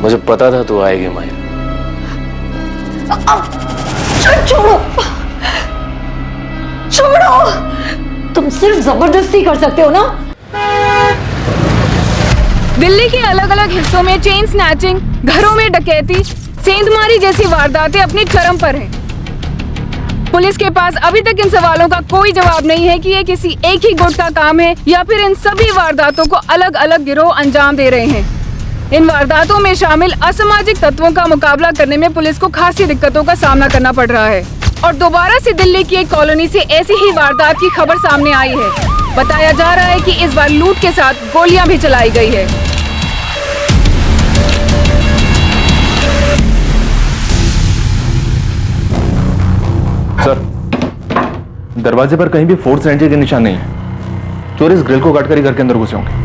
मुझे पता था तू आएगी माया। छोड़ो छोड़ो, तुम सिर्फ जबरदस्ती कर सकते हो ना। दिल्ली के अलग अलग हिस्सों में चेन स्नैचिंग, घरों में डकैती, सेंधमारी जैसी वारदातें अपनी चरम पर हैं। पुलिस के पास अभी तक इन सवालों का कोई जवाब नहीं है कि ये किसी एक ही गुट का काम है या फिर इन सभी वारदातों को अलग अलग गिरोह अंजाम दे रहे हैं। इन वारदातों में शामिल असामाजिक तत्वों का मुकाबला करने में पुलिस को खासी दिक्कतों का सामना करना पड़ रहा है। और दोबारा से दिल्ली की एक कॉलोनी से ऐसी ही वारदात की खबर सामने आई है। बताया जा रहा है कि इस बार लूट के साथ गोलियां भी चलाई गई है। सर, दरवाजे पर कहीं भी फोर्स एंट्री के निशान नहीं है। चोर इस ग्रिल को काटकर ही घर के अंदर घुसे होंगे।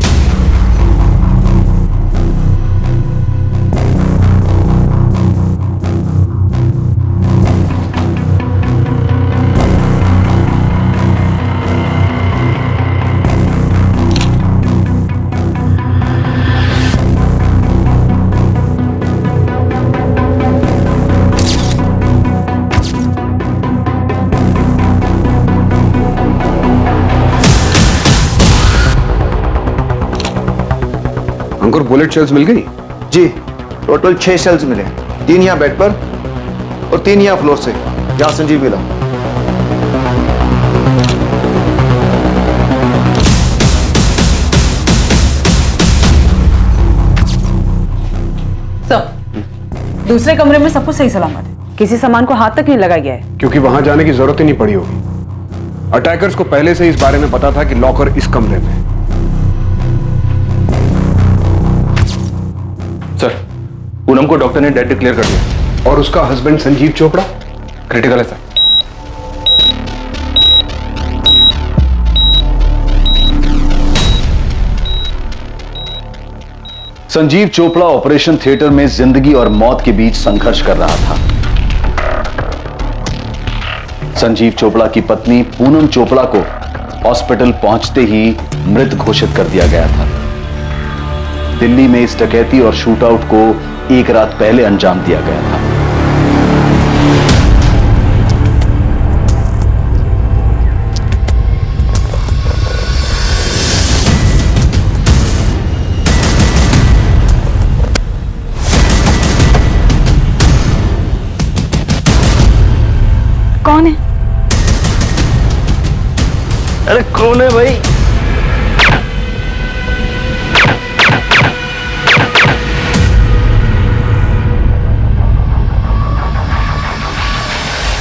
अंकुर, बुलेट शेल्स मिल गई? जी, टोटल 6 शेल्स मिले, 3 यहाँ बेड पर और 3 यहाँ फ्लोर से, जहाँ संजीव मिला। सर, दूसरे कमरे में सब कुछ सही सलामत है, किसी सामान को हाथ तक नहीं लगाया गया है। क्योंकि वहां जाने की जरूरत ही नहीं पड़ी होगी। अटैकर्स को पहले से इस बारे में पता था कि लॉकर इस कमरे में है। सर, पूनम को डॉक्टर ने डेड डिक्लेयर कर दिया। और उसका हस्बैंड संजीव चोपड़ा क्रिटिकल है sir. Sanjeev Chopra operation theatre में जिंदगी और मौत के बीच संघर्ष कर रहा था। संजीव चोपड़ा की पत्नी पूनम चोपड़ा को हॉस्पिटल पहुंचते ही मृत घोषित कर दिया गया था। दिल्ली में इस डकैती और शूटआउट को एक रात पहले अंजाम दिया गया था। कौन है? अरे कौन है भाई?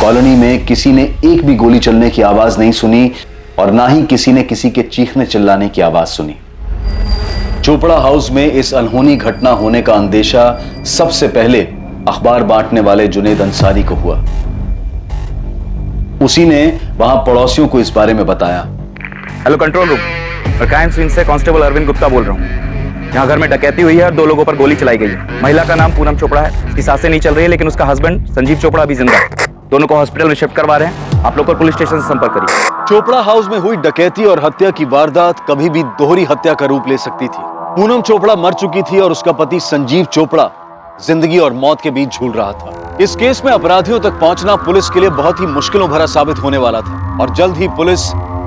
कॉलोनी में किसी ने एक भी गोली चलने की आवाज नहीं सुनी और ना ही किसी ने किसी के चीखने चिल्लाने की आवाज सुनी। चोपड़ा हाउस में इस अनहोनी घटना होने का अंदेशा सबसे पहले अखबार बांटने वाले जुनेद अंसारी को हुआ। उसी ने वहां पड़ोसियों को इस बारे में बताया। हेलो कंट्रोल रूम, मैं क्राइम सीन से कांस्टेबल अरविंद गुप्ता बोल रहा हूँ। यहाँ घर में डकैती हुई है और 2 लोगों पर गोली चलाई गई है। महिला का नाम पूनम चोपड़ा है, उसकी सांसें नहीं चल रही है, लेकिन उसका हस्बैंड संजीव चोपड़ा अभी जिंदा है। दोनों को हॉस्पिटल में शिफ्ट करवा रहे हैं। आप लोग पुलिस स्टेशन से संपर्क करिए। चोपड़ा हाउस में हुई डकैती और हत्या की वारदात कभी भी दोहरी हत्या का रूप ले सकती थी। पूनम चोपड़ा मर चुकी थी और उसका पति संजीव चोपड़ा जिंदगी और मौत के बीच झूल रहा था। इस केस में अपराधियों तक पहुंचना पुलिस के लिए बहुत ही मुश्किलों भरा साबित होने वाला था और जल्द ही पुलिस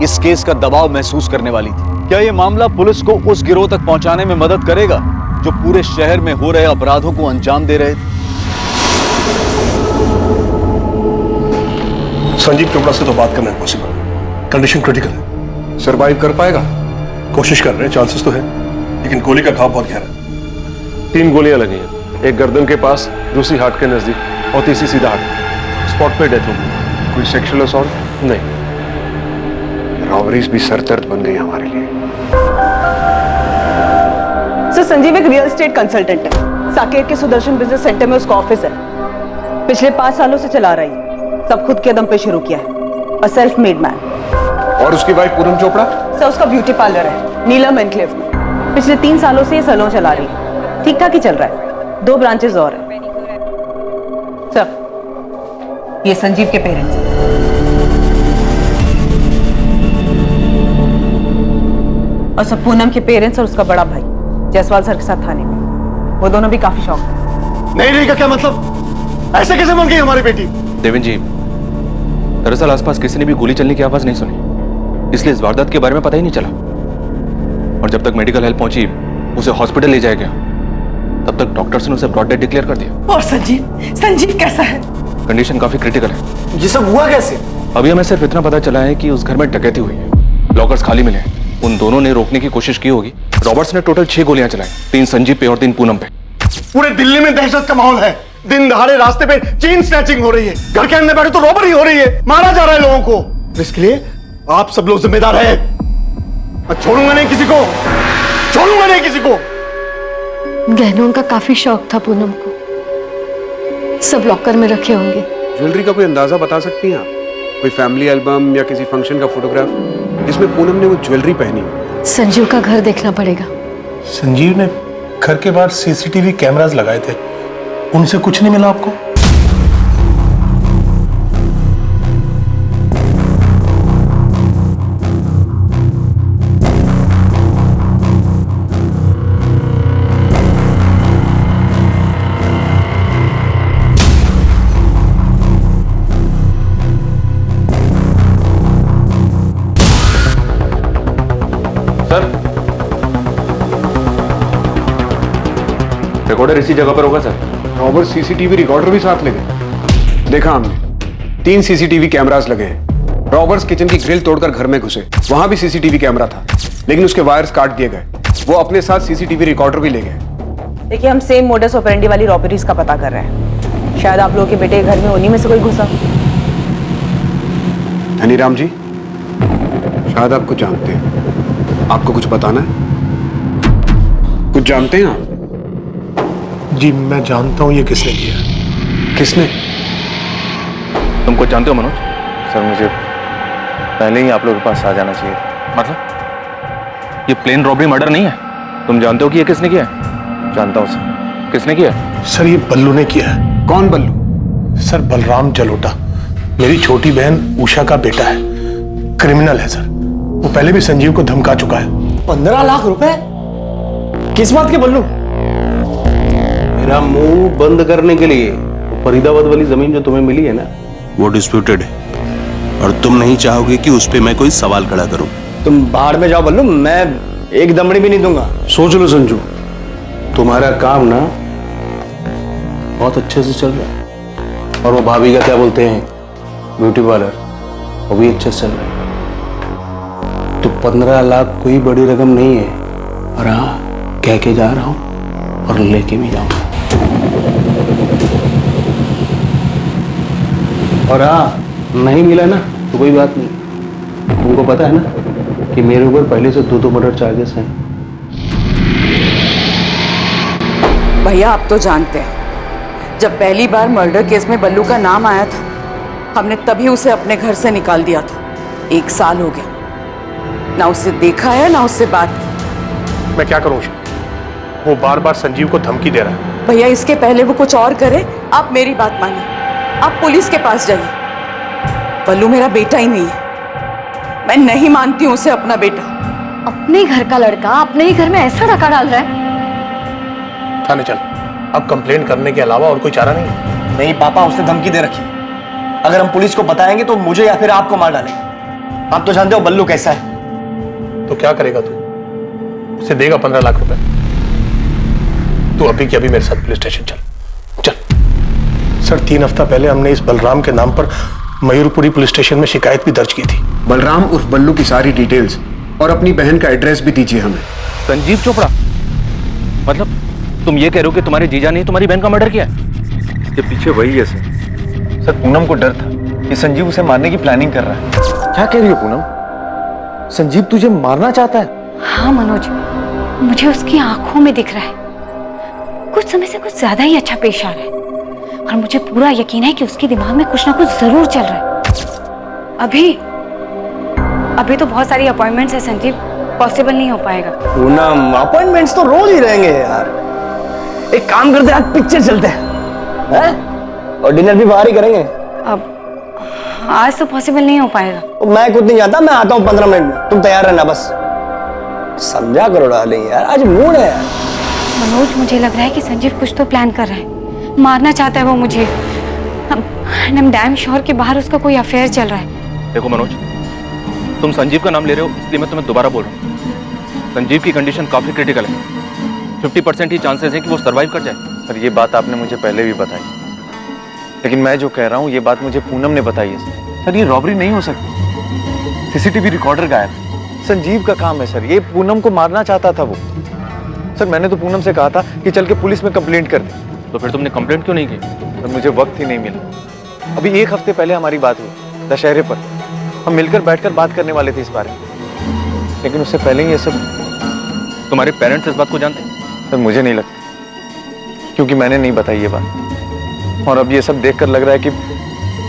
इस केस का दबाव महसूस करने वाली थी। क्या यह मामला पुलिस को उस गिरोह तक पहुंचाने में मदद करेगा जो पूरे शहर में हो रहे अपराधों को अंजाम दे रहे थे? संजीव चोपड़ा से तो बात करना इम्पॉसिबल, कंडीशन क्रिटिकल है। सरवाइव कर पाएगा? कोशिश कर रहे हैं, चांसेस तो है, लेकिन गोली का घाव बहुत गहरा है। 3 गोलियां लगी हैं, एक गर्दन के पास, दूसरी हार्ट के नजदीक और तीसरी सीधा हार्ट। स्पॉट पे डेथ होगी। कोई सेक्सुअल असॉल्ट? नहीं। रॉबरीज भी सरदर्द बन गई हमारे लिए। सर, संजीव एक रियल एस्टेट कंसल्टेंट है। साकेत के सुदर्शन बिजनेस सेंटर में उसका ऑफिस है। पिछले 5 सालों से चला रही है। सब खुद के दम पे शुरू किया है। A self made man. और उसकी वाइफ पूनम चोपड़ा? सर, उसका ब्यूटी पार्लर है नीलम एनक्लेव में। पिछले 3 सालों से ये सैलून चला रही है। ठीक ठाक ही चल रहा है। 2 ब्रांचेस और हैं। सर, ये संजीव के पेरेंट्स हैं। और सब पूनम के पेरेंट्स और उसका बड़ा भाई जयसवाल सर के साथ थाने में। वो दोनों भी काफी शौक है। नहीं रहेगा क्या मतलब? ऐसे कैसे मर गई हमारी बेटी? देवेंद्र जी, दरअसल आसपास किसी ने भी गोली चलने की आवाज नहीं सुनी, इसलिए इस वारदात के बारे में पता ही नहीं चला। और जब तक मेडिकल हेल्प पहुंची, उसे हॉस्पिटल ले जाया गया, तब तक डॉक्टर्स ने उसे ब्रॉड डेड डिक्लेयर कर दिया। और संजीव कैसा है? कंडीशन काफी क्रिटिकल है। ये सब हुआ कैसे? अभी हमें सिर्फ इतना पता चला है कि उस घर में डकैती हुई है, लॉकर्स खाली मिले हैं। उन दोनों ने रोकने की कोशिश की होगी। रॉबर्ट्स ने टोटल 6 गोलियां चलाई, 3 संजीव पे और 3 पूनम पे। पूरे दिल्ली में दहशत का माहौल है। दिन दहाड़े रास्ते पे चेन स्नैचिंग हो रही है, घर के अंदर बैठे तो रॉबरी हो रही है, मारा जा रहा है लोगों को। इसके लिए आप सब लोग जिम्मेदार हैं। मैं छोड़ूंगा नहीं किसी को, छोड़ूंगा नहीं किसी को। गहनों का काफी शौक था पूनम को, सब लॉकर में रखे होंगे। ज्वेलरी का कोई अंदाजा बता सकती हैं आप? कोई फैमिली एल्बम या किसी फंक्शन का फोटोग्राफ जिसमें पूनम ने वो ज्वेलरी पहनी हो? संजीव का घर देखना पड़ेगा। संजीव ने घर के बाहर सीसीटीवी कैमरास लगाए थे, उनसे कुछ नहीं मिला आपको? रिकॉर्डर इसी जगह पर होगा सर। रॉबर्ट सीसीटीवी रिकॉर्डर भी साथ ले गए। देखा हमने 3 सीसीटीवी कैमरास लगे हैं। रॉबर्ट्स किचन की ग्रिल तोड़कर घर में घुसे, वहां भी सीसीटीवी कैमरा था, लेकिन उसके वायर्स काट दिए गए। वो अपने साथ सीसीटीवी रिकॉर्डर भी ले गए। देखिए, हम सेम मोडस ऑपरेंडी वाली रॉबरीज का पता कर रहे हैं। शायद आप लोगों के बेटे के घर में उन्हीं में से कोई घुसा। धनीराम जी, शायद आप कुछ जानते हैं। आपको कुछ बताना है? कुछ जानते हैं आप? जी मैं जानता हूं ये किसने किया। किसने? तुम कुछ जानते हो मनोज? सर मुझे पहले ही आप लोगों के पास आ जाना चाहिए था। मतलब ये प्लेन रॉबरी मर्डर नहीं है? तुम जानते हो कि ये किसने किया है? जानता हूँ सर। किसने किया है? सर ये बल्लू ने किया है। कौन बल्लू? सर बलराम जलोटा, मेरी छोटी बहन उषा का बेटा है। क्रिमिनल है सर, वो पहले भी संजीव को धमका चुका है। 15 लाख रुपए? किस बात के बल्लू? मेरा मुंह बंद करने के लिए फरीदाबाद वाली जमीन जो तुम्हें मिली है ना, वो डिस्प्यूटेड है और तुम नहीं चाहोगे कि उस पे मैं कोई सवाल खड़ा करूं। तुम बाहर में जाओ बल्लू, मैं एक दमड़ी भी नहीं दूंगा। सोच लो संजू, तुम्हारा काम ना बहुत अच्छे से चल रहा है, और वो भाभी का क्या बोलते हैं ब्यूटी पार्लर, वो भी अच्छे से चल रहा है। तो 15 लाख कोई बड़ी रकम नहीं है। और हाँ, कह के जा रहा हूं और लेके भी जाऊंगा। और हाँ, नहीं मिला ना तो कोई बात नहीं। तुमको पता है ना कि मेरे ऊपर पहले से 2 मर्डर चार्जेस हैं। भैया, आप तो जानते हैं, जब पहली बार मर्डर केस में बल्लू का नाम आया था, हमने तभी उसे अपने घर से निकाल दिया था। 1 साल हो गया, ना उससे देखा है ना उससे बात की। मैं क्या करूं? वो बार बार संजीव को धमकी दे रहा है। भैया, इसके पहले वो कुछ और करे, आप मेरी बात मानिए, आप पुलिस के पास जाइए। बल्लू मेरा बेटा ही नहीं है, मैं नहीं मानती हूं उसे अपना बेटा। अपने घर का लड़का अपने ही घर में ऐसा धक्का डाल रहा है। थाने चल, अब कंप्लेंट करने के अलावा और कोई चारा नहीं है। नहीं पापा, उसने धमकी दे रखी है। अगर हम पुलिस को बताएंगे तो मुझे या फिर आपको मार डालेंगे। आप तो जानते हो बल्लू कैसा है। तो क्या करेगा तू? उसे देगा 15 लाख रुपए। तू अभी के अभी मेरे साथ पुलिस स्टेशन चल। चल सर, 3 हफ्ता पहले हमने इस बलराम के नाम पर मयूरपुरी पुलिस स्टेशन में शिकायत भी दर्ज की थी। बलराम उर्फ बल्लू की सारी डिटेल्स और अपनी बहन का एड्रेस भी दीजिए हमें। संजीव चोपड़ा? मतलब तुम ये कह रहे हो कि तुम्हारे जीजा ने तुम्हारी बहन का मर्डर किया है? ये पीछे वही है सर। सर पूनम को डर था कि संजीव उसे मारने की प्लानिंग कर रहा है। क्या कह रही हो पूनम? संजीव तुझे मारना चाहता है? हाँ मनोज, मुझे उसकी आंखों में दिख रहा है, कुछ समय से कुछ ज्यादा ही अच्छा पेश आ रहा है। और मुझे पूरा यकीन है कि उसके दिमाग में कुछ ना कुछ जरूर चल रहा है। अभी तो बहुत सारी अपॉइंटमेंट्स है संजीव, पॉसिबल नहीं हो पाएगा। पूनम, अपॉइंटमेंट्स तो रोज ही रहेंगे यार। एक काम करते हैं, आज पिक्चर चलते हैं और डिनर भी बाहर ही करेंगे। अब आज तो पॉसिबल नहीं हो पाएगा। मैं खुद नहीं जाता, मैं आता हूँ 15 मिनट में, तुम तैयार रहना बस। समझा करो डार्लिंग यार, आज मूड है यार। मनोज, मुझे लग रहा है कि संजीव कुछ तो प्लान कर रहा है। मारना चाहता है वो मुझे। आई एम डैम श्योर कि बाहर उसका कोई अफेयर चल रहा है। देखो मनोज, तुम संजीव का नाम ले रहे हो इसलिए मैं तुम्हें दोबारा बोल रहा हूँ। संजीव की कंडीशन काफी क्रिटिकल है। 50% ही चांसेस है कि वो सरवाइव कर जाए। सर ये बात आपने मुझे पहले भी बताई, लेकिन मैं जो कह रहा हूँ ये बात मुझे पूनम ने बताई है। सर ये रॉबरी नहीं हो सकती, सीसीटीवी रिकॉर्डर गायब है। संजीव का काम है सर, ये पूनम को मारना चाहता था वो। सर मैंने तो पूनम से कहा था कि चल के पुलिस में कंप्लेंट कर दे। तो फिर तुमने कंप्लेंट क्यों नहीं की? सर मुझे वक्त ही नहीं मिला। अभी 1 हफ्ते पहले हमारी बात हुई दशहरे पर, हम मिलकर बैठकर बात करने वाले थे इस बारे में, लेकिन उससे पहले ही ये सब। तुम्हारे पेरेंट्स इस बात को जानते हैं? सर मुझे नहीं लगता, क्योंकि मैंने नहीं बताई ये बात। और अब ये सब देखकर लग रहा है कि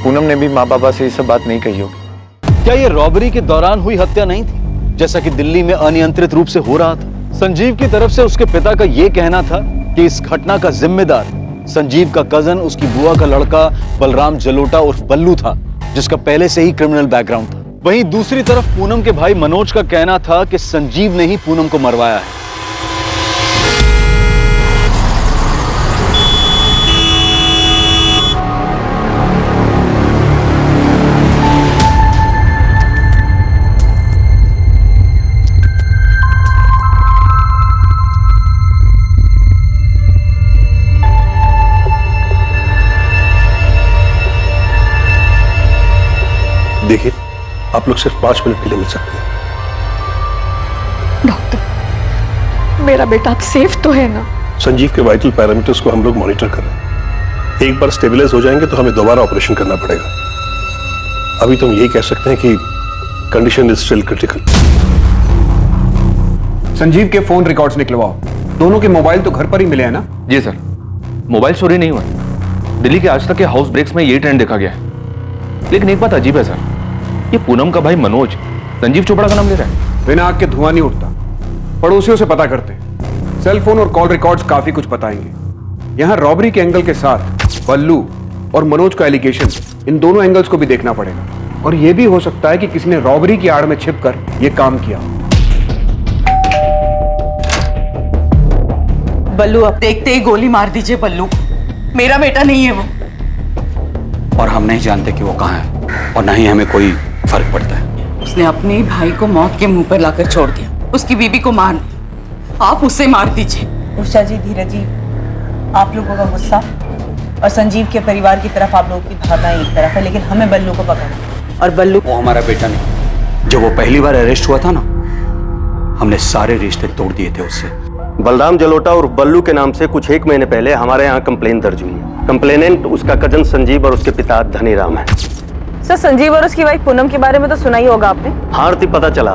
पूनम ने भी माँ बाबा से ये सब बात नहीं कही होगी। क्या ये रॉबरी के दौरान हुई हत्या नहीं थी, जैसा कि दिल्ली में अनियंत्रित रूप से हो रहा था? संजीव की तरफ से उसके पिता का यह कहना था कि इस घटना का जिम्मेदार संजीव का कजन, उसकी बुआ का लड़का बलराम जलोटा उर्फ बल्लू था, जिसका पहले से ही क्रिमिनल बैकग्राउंड था। वहीं दूसरी तरफ पूनम के भाई मनोज का कहना था कि संजीव ने ही पूनम को मरवाया है। देखिए, आप लोग सिर्फ 5 मिनट के लिए मिल सकते हैं। डॉक्टर, मेरा बेटा अब सेफ तो है ना? संजीव के वाइटल पैरामीटर्स को हम लोग मॉनिटर कर रहे हैं। एक बार स्टेबलाइज हो जाएंगे तो हमें दोबारा ऑपरेशन करना पड़ेगा। अभी तो हम यही कह सकते हैं कि condition is still critical. Sanjeev के फोन रिकॉर्ड्स निकलवाओ। दोनों के मोबाइल तो घर पर ही मिले हैं ना? जी सर, मोबाइल चोरी नहीं हुआ। दिल्ली के आज तक के हाउस ब्रेक्स में यही ट्रेंड देखा गया है। लेकिन एक बात अजीब है सर, ये पूनम का भाई मनोज संजीव चोपड़ा का नाम ले रहा है। बिना आग के धुआं नहीं उठता। पड़ोसियों से पता करते हैं, सेल फोन और कॉल रिकॉर्ड्स काफी कुछ बताएंगे। यहाँ रॉबरी के एंगल के साथ बल्लू और मनोज का एलिगेशन, इन दोनों एंगल्स को भी देखना पड़ेगा। और यह भी हो सकता है कि किसी ने रॉबरी की आड़ में छिपकर यह काम किया। बल्लू, अब देखते ही गोली मार दीजिए बल्लू। मेरा बेटा नहीं है वो। और हम नहीं जानते कि वो कहाँ है, और ना ही हमें कोई फर्क पड़ता है। उसने अपने ही भाई को मौत के मुंह पर लाकर छोड़ दिया, उसकी बीवी को मार दिया। आप उसे मार दीजिए। उषा जी, धीरज जी, आप लोगों का गुस्सा और संजीव के परिवार की तरफ आप लोगों की भावना एक तरफ है, लेकिन हमें बल्लू को पकड़ना। और बल्लू वो हमारा बेटा नहीं। जब वो पहली बार अरेस्ट हुआ था ना, हमने सारे रिश्ते तोड़ दिए थे उससे। बलराम जलोटा और बल्लू के नाम से कुछ 1 महीने पहले हमारे यहाँ कंप्लेन दर्ज हुई है। कंप्लेनेंट उसका कजन संजीव और उसके पिता धनीराम है। सर, संजीव और उसकी वाइफ पूनम के बारे में तो सुना ही होगा आपने। हाँ, पता चला,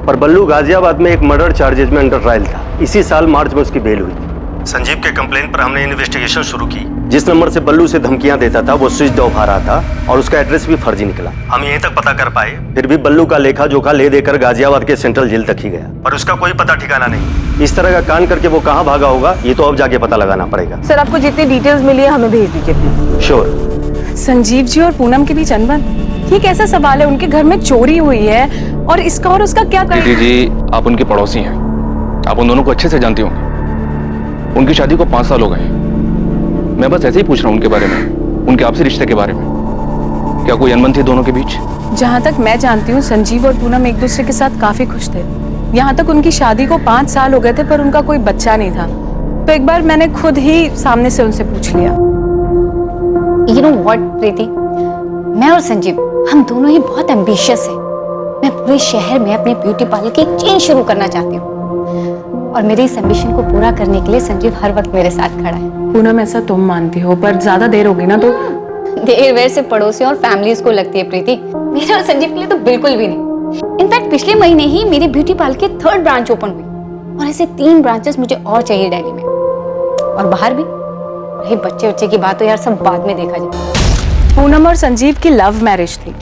पर बल्लू गाजियाबाद में एक मर्डर चार्जेज में अंडर ट्रायल था। इसी साल मार्च में उसकी बेल हुई थी। संजीव के कंप्लेन पर हमने इन्वेस्टिगेशन शुरू की। जिस नंबर से बल्लू से धमकियां देता था वो स्विच ऑफ आ रहा था और उसका एड्रेस भी फर्जी निकला। हम यहीं तक पता कर पाए, फिर भी बल्लू का लेखा जोखा ले देकर गाजियाबाद के सेंट्रल जेल तक ही गया, पर उसका कोई पता ठिकाना नहीं। इस तरह का कांड करके वो कहाँ भागा होगा, ये तो अब जाके पता लगाना पड़ेगा। सर, आपको जितनी डिटेल्स मिली है हमें भेज दीजिए प्लीज। श्योर। संजीव जी और पूनम के बीच अनबन, ये कैसा सवाल है? उनके घर में चोरी हुई है और इसका और उसका क्या? दीदी जी, आप उनके पड़ोसी हैं, आप उन दोनों को अच्छे से जानती होंगी। उनकी शादी को 5 साल हो गए। मैं बस ऐसे ही पूछ रहा हूँ उनके बारे में, उनके आपसी रिश्ते के बारे में। क्या कोई अनबन थी दोनों के बीच? जहाँ तक मैं जानती हूँ, संजीव और पूनम एक दूसरे के साथ काफी खुश थे। यहाँ तक उनकी शादी को 5 साल हो गए थे, पर उनका कोई बच्चा नहीं था। तो एक बार मैंने खुद ही सामने से उनसे पूछ लिया। You know what, प्रीति, मैं और संजीव हम दोनों ही बहुत एम्बिशियस हैं। मैं पूरे शहर में अपने ब्यूटी पार्लर की एक चेन शुरू करना चाहती हूँ, और मेरे इस एम्बिशन को पूरा करने के लिए संजीव हर वक्त मेरे साथ खड़ा है। पूनम, ऐसा तुम मानती हो, पर ज्यादा देर होगी ना तो। देर वेर से पड़ोसियों और फैमिलीज को लगती है प्रीति, मेरे और संजीव के लिए तो बिल्कुल भी नहीं। इनफैक्ट पिछले महीने ही मेरी ब्यूटी पार्लर की 3rd ब्रांच ओपन हुई, और ऐसे 3 ब्रांचेस मुझे और चाहिए दिल्ली में और बाहर भी। रही बच्चे की बात तो यार सब बाद में देखा जाए। पूनम और संजीव की लव मैरिज थी,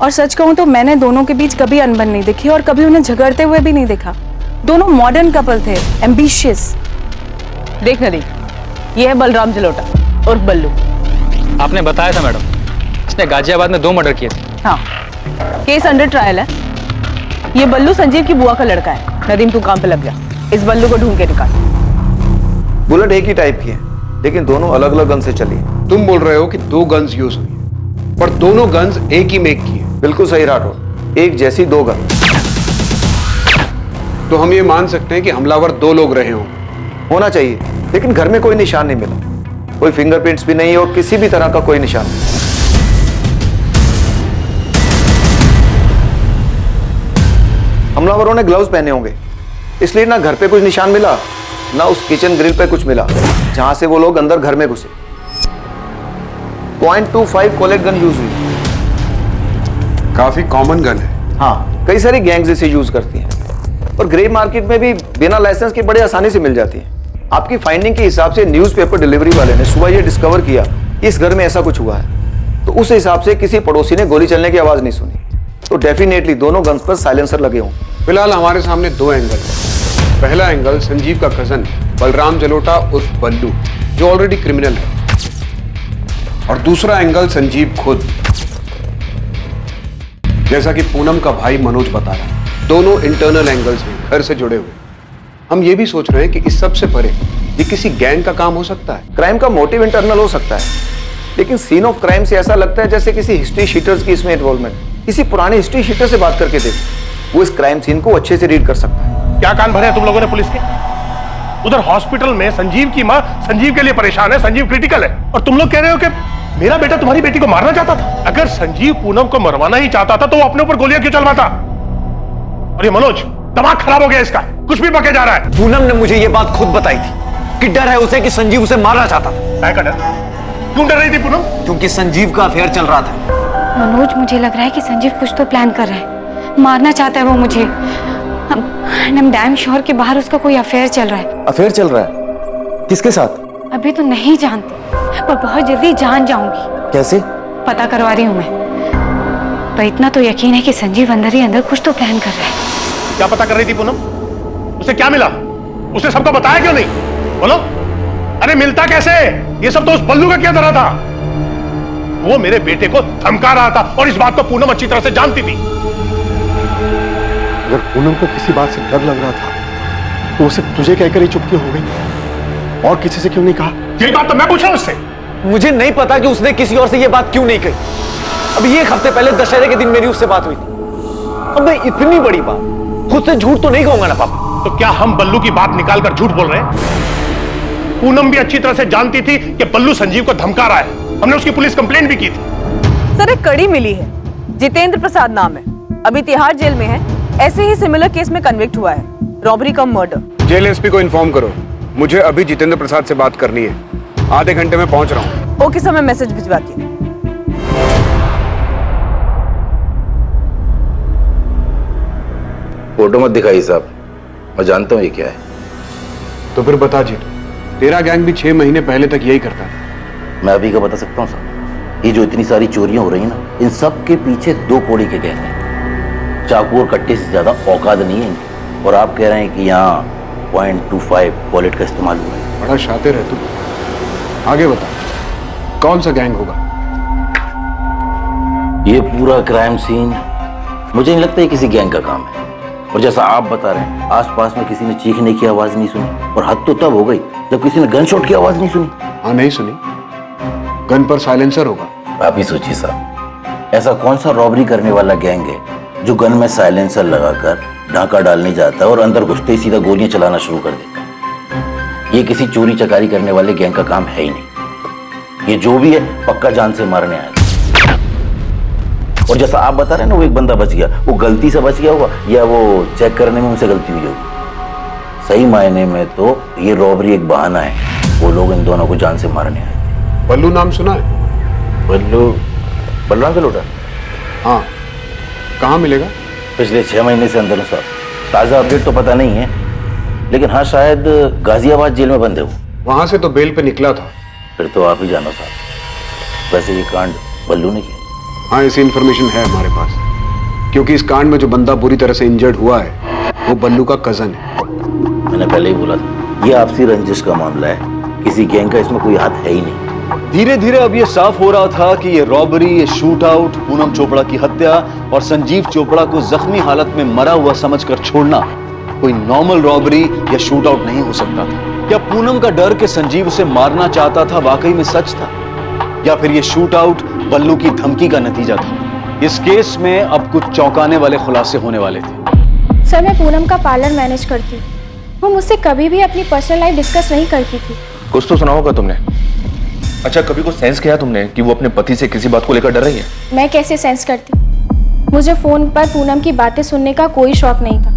और सच कहूं तो मैंने दोनों के बीच कभी अनबन नहीं देखी और कभी उन्हें झगड़ते हुए भी नहीं देखा। दोनों मॉडर्न कपल थे, एम्बिशियस। देख नदी, ये है बलराम जलोटा और बल्लू। आपने बताया था मैडम, इसने गाजियाबाद में 2 मर्डर किए थे। हाँ, केस अंडर ट्रायल है। ये बल्लू संजीव की बुआ का लड़का है। नदीम, तू काम पे लग जा, इस बल्लू को ढूंढ के निकाल। बुलेट एक ही टाइप की है, लेकिन दोनों अलग अलग गन से चली है। तुम बोल रहे हो कि 2 गन्स यूज हुई है, पर दोनों गन्स एक ही मेक की है। बिल्कुल सही राठौर, एक जैसी 2 गन। तो हम ये मान सकते हैं कि हमलावर 2 लोग रहे होंगे। होना चाहिए, लेकिन घर में कोई निशान नहीं मिला, कोई फिंगरप्रिंट्स भी नहीं और किसी भी तरह का कोई निशान नहीं। हमलावरों ने ग्लव्स पहने होंगे, इसलिए ना घर पे कुछ निशान मिला, ना उस किचन ग्रिल पे कुछ मिला जहां से वो लोग अंदर घर में घुसे। .25 कोलेट गन यूज हुई। काफी कॉमन गन है। हाँ, कई सारी गैंग्स इसे यूज करती हैं और ग्रे मार्केट में भी बिना लाइसेंस के बड़े आसानी से मिल जाती है। आपकी फाइंडिंग के हिसाब से न्यूज़पेपर डिलीवरी वाले ने सुबह ये डिस्कवर किया कि इस घर में ऐसा कुछ हुआ है, तो उस हिसाब से किसी पड़ोसी ने गोली चलने की आवाज नहीं सुनी, तो डेफिनेटली दोनों गन्स पर साइलेंसर लगे होंगे। फिलहाल हमारे सामने 2 एंगल है। पहला एंगल संजीव का कजन बलराम जलोटा उर्फ बल्लू, जो ऑलरेडी क्रिमिनल है, और दूसरा एंगल संजीव खुद, जैसा कि पूनम का भाई मनोज बता रहा है। दोनों इंटरनल एंगल्स हैं, घर से जुड़े हुए। हम ये भी सोच रहे हैं कि इस सब से परे ये किसी गैंग का काम हो सकता है। क्राइम का मोटिव इंटरनल हो सकता है, लेकिन सीन ऑफ क्राइम से ऐसा लगता है जैसे किसी हिस्ट्री शीटर्स की इसमें इन्वॉल्वमेंट। किसी पुराने हिस्ट्री शीटर से बात करके देख, वो इस क्राइम सीन को अच्छे से रीड कर सकता है। क्या कान भरे हैं तुम लोगों ने पुलिस के? उधर हॉस्पिटल में संजीव की मां संजीव के लिए परेशान है, संजीव क्रिटिकल है, और तुम लोग कह रहे हो कि मेरा बेटा तुम्हारी बेटी को मारना चाहता था। अगर संजीव पूनम को मरवाना ही चाहता था तो वो अपने ऊपर गोलियां क्यों चलवाता? और ये मनोज, दिमाग खराब हो गया इसका, कुछ भी बके जा रहा है। पूनम ने मुझे ये बात खुद बताई थी कि डर है उसे कि संजीव उसे मारना चाहता था। क्या डर? क्यों डर रही थी पूनम? क्योंकि संजीव का अफेयर चल रहा था। मनोज, मुझे लग रहा है कि संजीव कुछ तो प्लान कर रहा है, मारना चाहता है वो मुझे। I'm damn sure कि बाहर उसका कोई अफेयर चल रहा है। अफेयर चल रहा है? किसके साथ? अभी तो नहीं जानती, पर बहुत जल्दी जान जाऊंगी। कैसे? पता करवा रही हूँ मैं, पर इतना तो यकीन है कि संजीव अंदर ही अंदर कुछ तो प्लान कर रहा है। क्या पता कर रही थी पूनम? उसे क्या मिला? उसने सबको बताया क्यों नहीं? बोलो। अरे मिलता कैसे? ये सब तो उस बल्लू का क्या धरा था। वो मेरे बेटे को धमका रहा था और इस बात को पूनम अच्छी तरह से जानती थी। अगर पूनम को किसी बात से डर लग रहा था तो उसे तुझे कहकर ही चुप क्यों हो गई और किसी से क्यों नहीं कहा? यही बात तो मैं पूछ रहा हूं उससे। मुझे नहीं पता कि उसने किसी और से ये बात क्यों नहीं कही। अभी 1 हफ्ते पहले दशहरे के दिन मेरी उससे बात हुई थी। अब मैं इतनी बड़ी बात खुद से झूठ तो नहीं कहूंगा ना पापा। तो क्या हम बल्लू की बात निकालकर झूठ बोल रहे हैं? पूनम भी अच्छी तरह से जानती थी कि बल्लू संजीव को धमका रहा है। हमने उसकी पुलिस कंप्लेंट भी की थी। सर, एक कड़ी मिली है, जितेंद्र प्रसाद नाम है, अभी तिहाड़ जेल में है। ऐसे ही सिमिलर केस में कन्विक्ट हुआ है, रॉबरी कम मर्डर। जेल एसपी को इन्फॉर्म करो, मुझे अभी जितेंद्र प्रसाद से बात करनी है। आधे घंटे में पहुंच रहा हूँ। ओके सर, मैं मैसेज भिजवाती हूँ। फोटो मत दिखाइए साहब, मैं जानता हूँ ये क्या है। तो फिर बता जी, तेरा गैंग भी 6 महीने पहले तक यही करता था। मैं अभी का बता सकता हूँ साहब। ये जो इतनी सारी चोरियां हो रही हैं ना, इन सब के पीछे 2 कोड़ी के गैंग हैं। चाकू और कट्टे से ज्यादा औकात नहीं है इनकी। और आप कह रहे हैं कि यहाँ .25 कोलेट का इस्तेमाल हुआ है। बड़ा शातिर है तू। आगे बता, कौन सा गैंग होगा? ये पूरा क्राइम सीन मुझे नहीं लगता ये किसी गैंग का काम है। और जैसा आप बता रहे हैं, आसपास में किसी ने चीखने की आवाज नहीं सुनी, और हद तो तब हो गई जब किसी ने गन शॉट की आवाज नहीं सुनी। हाँ, नहीं सुनी। गन पर साइलेंसर होगा। आप ही सोचिए साहब, ऐसा कौन सा रॉबरी करने वाला गैंग है जो गन में साइलेंसर लगाकर ढाका डालने जाता है और अंदर घुसते ही सीधा गोलियां चलाना शुरू कर देता है। ये किसी चोरी चकारी करने वाले गैंग का काम है ही नहीं। ये जो भी है पक्का जान से मारने आया। और जैसा आप बता रहे हैं ना, वो एक बंदा बच गया, वो गलती से बच गया होगा या वो चेक करने में उनसे गलती हुई होगी। सही मायने में तो ये रॉबरी एक बहाना है। वो लोग इन दोनों को जान से मारने आए। बल्लू नाम सुना है? बल्लू? बलराम जलोटा? हाँ। कहाँ मिलेगा? पिछले 6 महीने से अंदर साहब। ताज़ा अपडेट तो पता नहीं है, लेकिन हाँ शायद गाजियाबाद जेल में बंद है वो। वहां से तो बेल पे निकला था। फिर तो आप ही जानो साहब। वैसे ये कांड बल्लू ने किया? हाँ, ऐसी इंफॉर्मेशन है हमारे पास, क्योंकि इस कांड में जो बंदा बुरी तरह से इंजर्ड हुआ है वो बल्लू का कजन है। मैंने पहले ही बोला था, ये आपसी रंजिश का मामला है, किसी गैंग का इसमें कोई हाथ है ही नहीं। धीरे धीरे अब ये साफ हो रहा था कि ये रॉबरी, ये शूट आउट, पूनम चोपड़ा की हत्या और संजीव चोपड़ा को जख्मी हालत में मरा हुआ समझकर छोड़ना कोई नॉर्मल रॉबरी या शूट आउट नहीं हो सकता था। क्या पूनम का डर कि संजीव उसे मारना चाहता था वाकई में सच था, या फिर ये शूट आउट बल्लू की धमकी का नतीजा था? इस केस में अब कुछ चौंकाने वाले खुलासे होने वाले थे। सर, मैं पूनम का पार्लर मैनेज करती हूँ। वो मुझसे कभी भी अपनी पर्सनल लाइफ डिस्कस नहीं करती थी। कुछ तो सुना होगा तुमने। अच्छा, कभी कुछ सेंस किया तुमने कि वो अपने पति से किसी बात को लेकर डर रही है? मैं कैसे सेंस करती? मुझे फोन पर पूनम की बातें सुनने का कोई शौक नहीं था।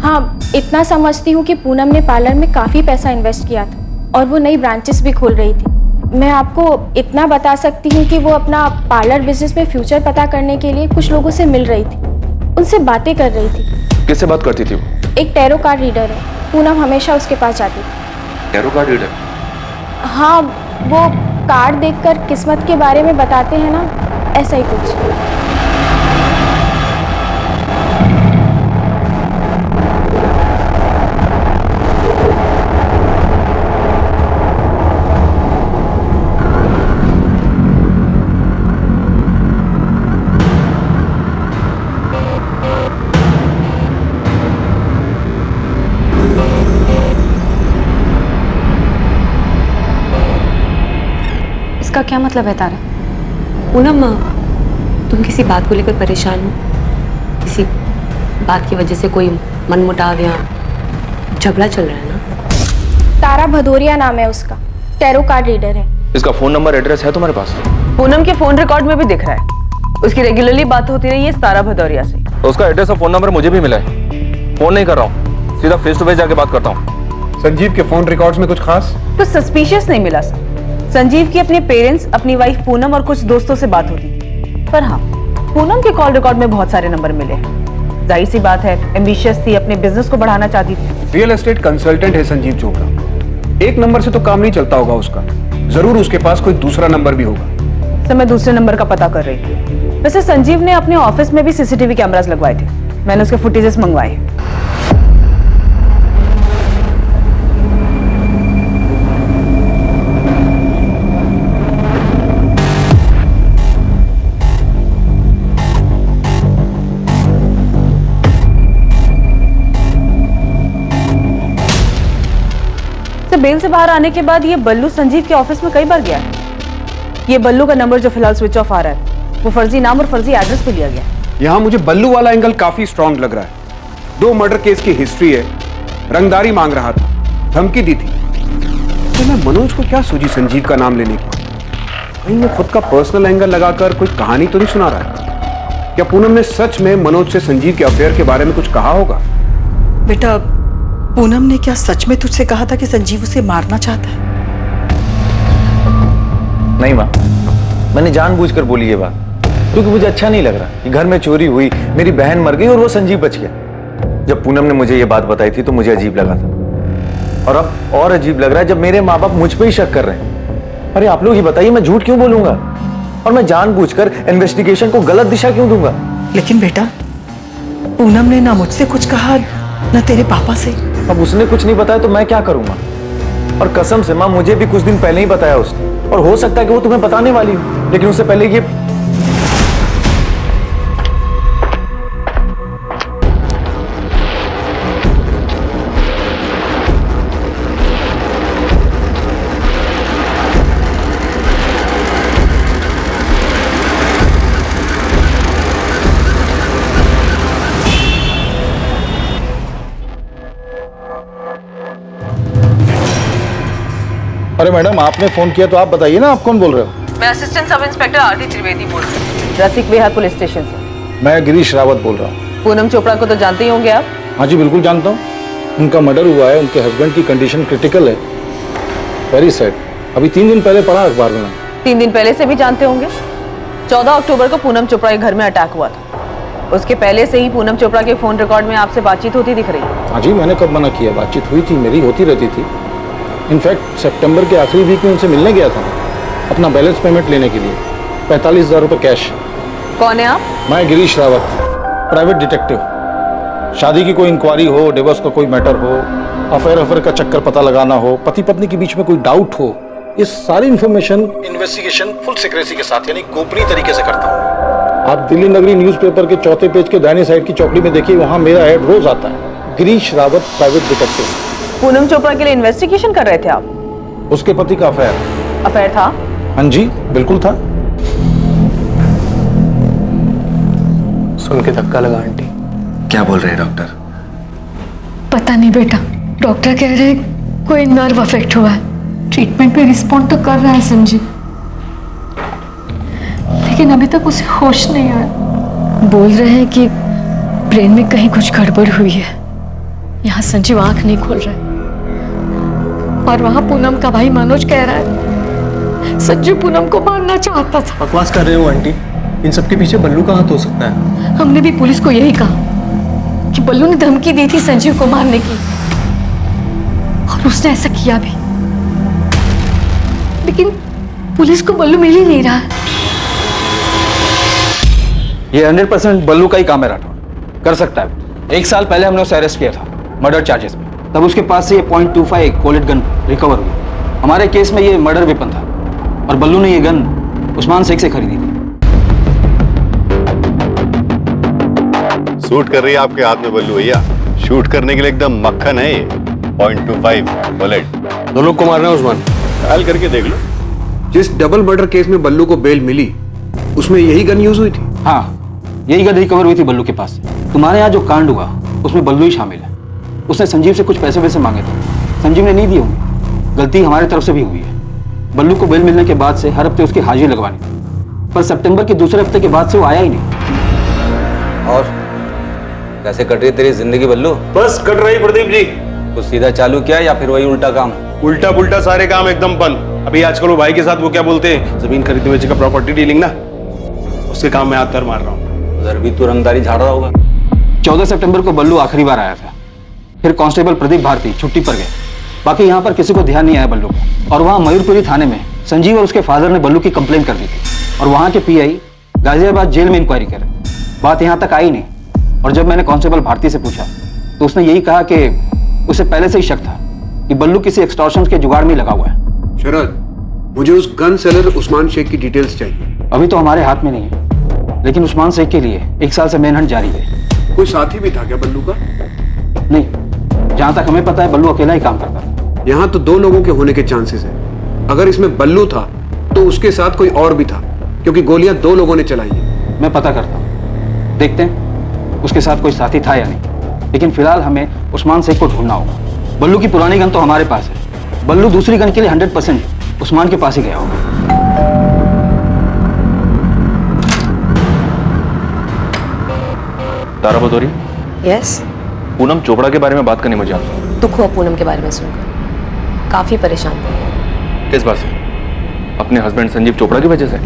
हाँ, इतना समझती हूँ कि पूनम ने पार्लर में काफी पैसा इन्वेस्ट किया था और वो नई ब्रांचेस भी खोल रही थी। मैं आपको इतना बता सकती हूँ कि वो अपना पार्लर बिजनेस में फ्यूचर पता करने के लिए कुछ लोगों से मिल रही थी, उनसे बातें कर रही थी। किससे बात करती थी वो? एक टैरो कार्ड रीडर है, पूनम हमेशा उसके पास जाती थी। Tarot card reader? हाँ, वो कार्ड देखकर किस्मत के बारे में बताते हैं ना, ऐसा ही कुछ। इसका क्या मतलब है तारा? पूनम, तुम किसी बात को लेकर परेशान हो? किसी बात की वजह से कोई मनमुटाव या झगड़ा चल रहा है ना? तारा भदौरिया नाम है उसका, टैरो कार्ड रीडर है। इसका फोन नंबर एड्रेस है तुम्हारे पास? पूनम के फोन रिकॉर्ड में भी दिख रहा है। उसकी रेगुलरली बात होती रही है तारा भदौरिया से। तो उसका एड्रेस और फोन नंबर मुझे भी मिला है। फोन नहीं कर रहा हूँ, सीधा फेस टू फेस जाके बात करता हूँ। संजीव के फोन रिकॉर्ड्स में कुछ खास? तो सस्पिशियस नहीं मिला सर। संजीव की अपने पेरेंट्स, अपनी वाइफ पूनम और कुछ दोस्तों से बात होती थी। पर हाँ, पूनम के कॉल रिकॉर्ड में बहुत सारे नंबर मिले हैं। जाहिर सी बात है, एम्बिशियस थी, अपने बिजनेस को बढ़ाना चाहती थी। रियल एस्टेट कंसल्टेंट है संजीव चोपड़ा। एक नंबर से तो काम नहीं चलता होगा उसका, जरूर उसके पास कोई दूसरा नंबर भी होगा। सर, मैं दूसरे नंबर का पता कर रही थी। वैसे संजीव ने अपने ऑफिस में भी सीसीटीवी कैमरास लगवाए थे, मैंने उसके फुटेजेस मंगवाए। बेल से बाहर आने के बाद ये बल्लू संजीव के ऑफिस में कई बार गया है। ये बल्लू का नंबर जो फिलहाल स्विच ऑफ आ रहा है, वो फर्जी नाम और फर्जी एड्रेस पे लिया गया। यहाँ मुझे बल्लू वाला एंगल काफी स्ट्रांग लग रहा है। 2 मर्डर केस की हिस्ट्री है, रंगदारी मांग रहा था, धमकी दी थी। तो मैं मनोज को क्या सूझी संजीव का नाम लेने की? कहीं मैं खुद का पर्सनल एंगल लगाकर कोई कहानी तो नहीं सुना रहा है? क्या पूनम ने सच में मनोज से संजीव के अफेयर के बारे में कुछ कहा होगा? बेटा, पूनम ने क्या सच में तुझसे कहा था कि संजीव उसे मारना चाहता है? नहीं माँ, मैंने जानबूझकर बोली ये बात, क्योंकि मुझे अच्छा नहीं लग रहा कि घर में चोरी हुई, मेरी बहन मर गई और वो संजीव बच गया। जब पूनम ने मुझे ये बात बताई थी तो मुझे अजीब लगा था, और अब और अजीब लग रहा है जब मेरे माँ बाप मुझ पे ही शक कर रहे हैं। अरे आप लोग ही बताइए, मैं झूठ क्यों बोलूंगा, और मैं जानबूझकर इन्वेस्टिगेशन को गलत दिशा क्यों दूंगा? लेकिन बेटा, पूनम ने ना मुझसे कुछ कहा न तेरे पापा से। अब उसने कुछ नहीं बताया तो मैं क्या करूंगा? और कसम से माँ, मुझे भी कुछ दिन पहले ही बताया उसने, और हो सकता है कि वो तुम्हें बताने वाली हो, लेकिन उससे पहले ये अरे मैडम, आपने फोन किया तो आप बताइए ना, आप कौन बोल रहे हो? मैं असिस्टेंट सब इंस्पेक्टर आरती त्रिवेदी बोल रही हूँ, रसिक विहार पुलिस स्टेशन से। मैं गिरीश रावत बोल रहा हूँ। पूनम चोपड़ा को तो जानते ही होंगे आप? हाँ जी, बिल्कुल जानता हूँ। उनका मर्डर हुआ है, उनके हस्बैंड की कंडीशन क्रिटिकल है, वेरी सैड। अभी 3 दिन पहले पढ़ा अखबार में। 3 दिन पहले से भी जानते होंगे। 14 अक्टूबर को पूनम चोपड़ा के घर में अटैक हुआ था। उसके पहले से ही पूनम चोपड़ा के फोन रिकॉर्ड में आपसे बातचीत होती दिख रही है। हाँ जी, मैंने कब मना किया, बातचीत हुई थी, मेरी होती रहती थी। इनफैक्ट सितंबर के आखिरी वीक में उनसे मिलने गया था अपना बैलेंस पेमेंट लेने के लिए, 45,000 रुपये कैश। कौन है आप? मैं गिरीश रावत, प्राइवेट डिटेक्टिव। शादी की कोई इंक्वायरी हो, डिवोर्स का कोई मैटर हो, अफेयर का चक्कर पता लगाना हो, पति पत्नी के बीच में कोई डाउट हो, ये सारी इंफॉर्मेशन इन्वेस्टिगेशन फुल सीक्रेसी के साथ, यानी गोपनीय तरीके से करता हूँ। आप दिल्ली नगरी न्यूज़पेपर के 4थे पेज के दाहिने साइड की चौकड़ी में देखिए, वहाँ मेरा ऐड रोज आता है, गिरीश रावत प्राइवेट डिटेक्टिव। पूनम चोपड़ा के लिए इन्वेस्टिगेशन कर रहे थे आप? उसके पति का अफेयर। अफेयर था? हाँ जी, बिल्कुल था। सुन के धक्का लगा आंटी। क्या बोल रहे हैं डॉक्टर? पता नहीं बेटा, डॉक्टर कह रहे हैं कोई नर्व अफेक्ट हुआ है। ट्रीटमेंट पे रिस्पॉन्ड तो कर रहा है संजीव, लेकिन अभी तक उसे होश नहीं आया। बोल रहे हैं कि ब्रेन में कहीं कुछ गड़बड़ हुई है। यहाँ संजीव आंख नहीं खोल रहा है और वहां पूनम का भाई मनोज कह रहा है संजीव पूनम को मारना चाहता था। बकवास कर रहे हो आंटी, इन सबके पीछे बल्लू का हाथ हो सकता है। हमने भी पुलिस को यही कहा कि बल्लू ने धमकी दी थी संजीव को मारने की, और उसने ऐसा किया भी, लेकिन पुलिस को बल्लू मिल ही नहीं रहा है। ये 100% बल्लू का ही काम है राठौर, कर सकता है। 1 साल पहले हमने उसे अरेस्ट किया था मर्डर चार्जेस में, तब उसके पास से ये .25 कोलेट गन रिकवर हुई। हमारे केस में ये मर्डर वेपन था और बल्लू ने ये गन उस्मान शेख से खरीदी थी। शूट कर रही है आपके हाथ में बल्लू भैया, शूट करने के लिए एकदम मक्खन है ये। .25 बुलेट। दोनों लोग को मारना है उस्मान, ट्रायल करके देख लो। जिस डबल मर्डर केस में बल्लू को बेल मिली, उसमें यही गन यूज हुई थी? हाँ, यही गन रिकवर हुई थी बल्लू के पास से। तुम्हारे यहाँ जो कांड हुआ उसमें बल्लू ही शामिल है। उसने संजीव से कुछ पैसे वैसे मांगे थे, संजीव ने नहीं दिए होंगे। गलती हमारी तरफ से भी हुई है। बल्लू को बेल मिलने के बाद से हर हफ्ते उसकी हाजिरी लगवानी थी, पर सितंबर के दूसरे हफ्ते के बाद से वो आया ही नहीं। और कैसे कट रही है तेरी जिंदगी बल्लू? बस कट रही प्रदीप जी। कुछ सीधा चालू किया या फिर वही उल्टा काम? उल्टा पुल्टा सारे काम एकदम बंद। अभी आजकल वो भाई के साथ वो क्या बोलते हैं, जमीन खरीदने बेचने का, प्रॉपर्टी डीलिंग ना, उसके काम में हाथ धर मार रहा हूँ। उधर भी तू रंगदारी झाड़ रहा होगा। 14 सितंबर को बल्लू आखिरी बार आया था, फिर कांस्टेबल प्रदीप भारती छुट्टी पर गए। बाकी यहाँ पर किसी को ध्यान नहीं आया बल्लू को। और वहाँ मयूरपुरी थाने में संजीव और उसके फादर ने बल्लू की कंप्लेंट कर दी थी, और वहाँ के पीआई गाजियाबाद जेल में इंक्वायरी कर रहे। बात यहाँ तक आई नहीं, और जब मैंने कांस्टेबल भारती से पूछा तो उसने यही कहा कि उसे पहले से ही शक था कि बल्लू किसी एक्सटॉर्शन के जुगाड़ में लगा हुआ है। शरद, मुझे उस गन सेलर उस्मान शेख की डिटेल्स चाहिए। अभी तो हमारे हाथ में नहीं है, लेकिन उस्मान शेख के लिए 1 साल से मेनहंट जारी है। कोई साथी भी था क्या बल्लू का? नहीं, जहां तक हमें पता है बल्लू अकेला ही काम करता था। यहाँ तो 2 लोगों के होने के चांसेस है। अगर इसमें बल्लू था तो उसके साथ कोई और भी था, क्योंकि गोलियां 2 लोगों ने चलाई है। मैं पता करता हूँ, देखते हैं उसके साथ कोई साथी था या नहीं, लेकिन फिलहाल हमें उस्मान शेख को ढूंढना होगा। बल्लू की पुरानी गन तो हमारे पास है, बल्लू दूसरी गन के लिए 100% उस्मान के पास ही गया होगा। तारा बतौरी? यस। पूनम चोपड़ा के बारे में बात करनी मुझे आपसे। दुख हुआ पूनम के बारे में सुनकर, काफी परेशान थे। किस बात से? अपने हस्बैंड संजीव चोपड़ा की वजह से?